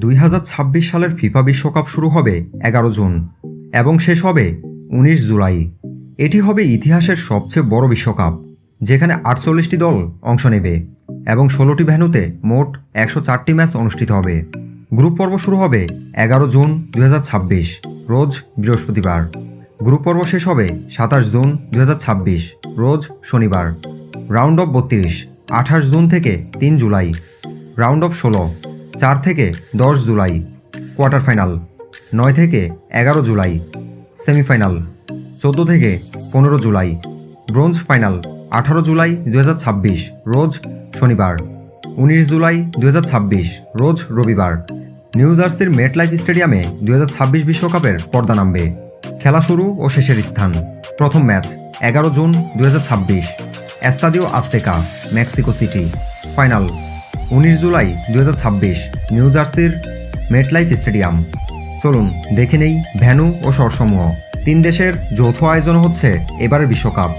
2026 সালের ফিফা বিশ্বকাপ শুরু হবে 11 জুন এবং শেষ হবে 19 জুলাই। এটি হবে ইতিহাসের সবচেয়ে বড় বিশ্বকাপ, যেখানে 48টি দল অংশ নেবে এবং 16টি ভেন্যুতে মোট 104টি ম্যাচ অনুষ্ঠিত হবে। গ্রুপ পর্ব শুরু হবে 11 জুন 2026 রোজ বৃহস্পতিবার। গ্রুপ পর্ব শেষ হবে 27 জুন 2026 রোজ শনিবার। রাউন্ড অফ 32 28 জুন থেকে 3 জুলাই। রাউন্ড অফ 16 4 থেকে 10 জুলাই। কোয়ার্টার ফাইনাল 9 থেকে 11 জুলাই। সেমিফাইনাল 14 থেকে 15 জুলাই। ব্রোঞ্জ ফাইনাল 18 জুলাই 2026 রোজ শনিবার। 19 জুলাই 2026 রোজ রবিবার। নিউ জার্সির মেটলাইফ স্টেডিয়ামে 2026 বিশ্বকাপের পর্দা নামবে। খেলা শুরু ও শেষের স্থান। প্রথম match 11 June 2026 Estadio Azteca, Mexico city. Final 19 July 2026 new জার্সির মেটলাইফ স্টেডিয়াম। চলুন দেখে নেই ভেন্যু ও শহরসমূহ। 3 দেশের যৌথ আয়োজন হচ্ছে এবারের বিশ্বকাপ,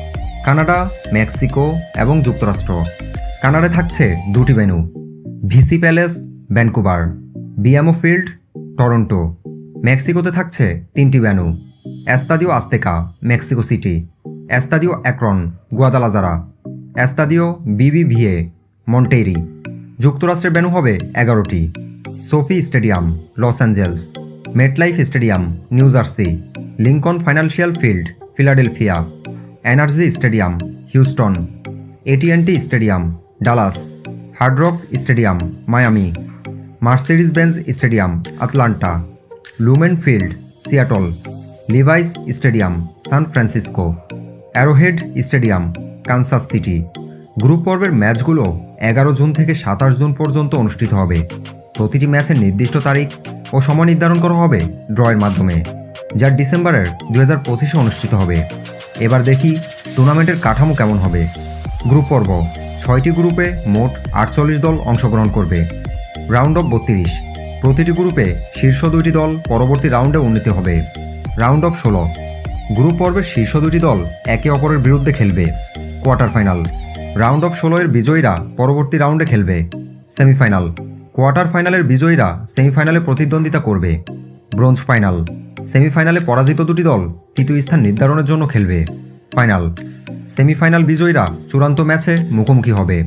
কানাডা, মেক্সিকো এবং যুক্তরাষ্ট্র। কানাডায় থাকছে 2টি venue, BC Palace, Vancouver, BMO Field, Toronto. মেক্সিকোতে থাকছে 3টি venue, Estadio Azteca, Mexico City, Estadio Akron, Guadalajara, Estadio BBVA, Monterrey. যুক্তরাষ্ট্রের ভেন্যু হবে 11টি, SoFi Stadium, Los Angeles, MetLife Stadium, New Jersey, Lincoln Financial Field, Philadelphia, Energy Stadium, Houston, এটিএনটি Stadium, Dallas, Hard Rock Stadium, Miami, Mercedes Benz Stadium, Atlanta, Lumen Field, Seattle, Levi's Stadium, San Francisco, Arrowhead Stadium, Kansas City. Group পর্বের ম্যাচগুলো 11 June থেকে 27 June পর্যন্ত অনুষ্ঠিত হবে। প্রতিটি ম্যাচের নির্দিষ্ট তারিখ ও সময় নির্ধারণ করা হবে ড্রয়ের মাধ্যমে, যা ডিসেম্বরের 2025 অনুষ্ঠিত হবে। এবার দেখি টুর্নামেন্টের কাঠামো কেমন হবে। গ্রুপ পর্ব 6টি গ্রুপে মোট 48 দল অংশগ্রহণ করবে। রাউন্ড অফ 32 প্রতিটি গ্রুপে শীর্ষ 2টি দল পরবর্তী রাউন্ডে উন্নীত হবে। রাউন্ড অফ 16 গ্রুপ পর্বের শীর্ষ 2টি দল একে অপরের বিরুদ্ধে খেলবে। কোয়ার্টার ফাইনাল রাউন্ড অফ 16 এর বিজয়ীরা পরবর্তী রাউন্ডে খেলবে। সেমিফাইনাল কোয়ার্টার ফাইনালের বিজয়ীরা সেমিফাইনালে প্রতিদ্বন্দ্বিতা করবে। ব্রোঞ্জ ফাইনাল সেমিফাইনালে পরাজিত 2টি দল তৃতীয় স্থান নির্ধারণের জন্য খেলবে। ফাইনাল সেমিফাইনাল বিজয়ীরা চূড়ান্ত ম্যাচে মুখোমুখি হবে।